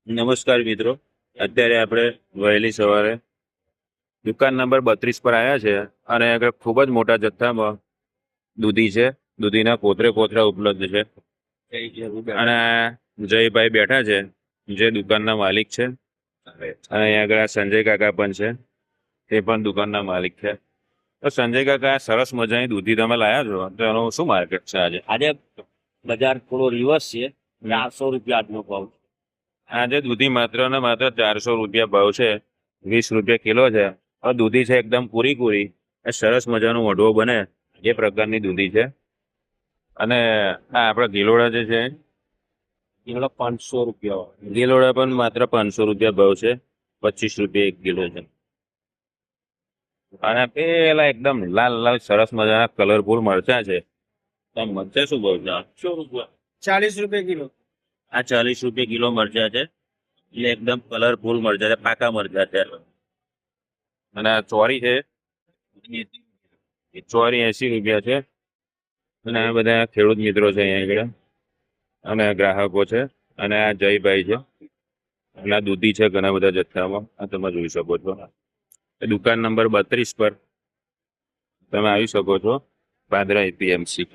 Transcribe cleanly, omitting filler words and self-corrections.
નમસ્કાર મિત્રો, અત્યારે આપણે વહેલી સવારે દુકાન નંબર 32 પર આવ્યા છે અને આગળ ખૂબ જ મોટા જથ્થામાં દૂધી છે. દૂધીના કોતરા ઉપલબ્ધ છે અને જયભાઈ બેઠા છે જે દુકાનના માલિક છે અને અહીંયા આગળ સંજય કાકા પણ છે, તે પણ દુકાનના માલિક છે. તો સંજય કાકા, સરસ મજાની દૂધી તમે લાયા છો, તો એનો શું માર્કેટ છે આજે? આજે બજાર થોડો રિવર્સ છે, 400 રૂપિયા આજનો ભાવ છે. આજે દૂધી માત્ર ને માત્ર 400 રૂપિયા ભાવ છે, 20 રૂપિયા કિલો છે. આ દૂધી છે એકદમ પૂરી એ સરસ મજાનો વઢવો બને એ પ્રકારની દૂધી છે. અને આ આપણા ગિલોડા જે છે, કિલો 500 રૂપિયા. ગિલોડા પણ માત્ર 500 રૂપિયા ભાવ છે, 25 રૂપિયા 1 કિલો છે. અને પેલા એકદમ લાલ લાલ સરસ મજાના કલરફુલ મરચા છે. તો મરચા શું ભાવ છે? 100 રૂપિયા. 40 રૂપિયા કિલો. આ 40 રૂપિયા કિલો મરચા છે, એટલે એકદમ કલરફુલ મરચા છે, પાકા મરચા છે. અને આ ચોરી છે, એ ચોરી 80 રૂપિયા છે. અને આ બધા ખેડૂત મિત્રો છે અહીંયા આગળ અને ગ્રાહકો છે. અને આ જયભાઈ છે અને આ દૂધી છે ઘણા બધા જથ્થામાં, આ તમે જોઈ શકો છો. દુકાન નંબર 32 પર તમે આવી શકો છો, પાદરા એપીએમસી.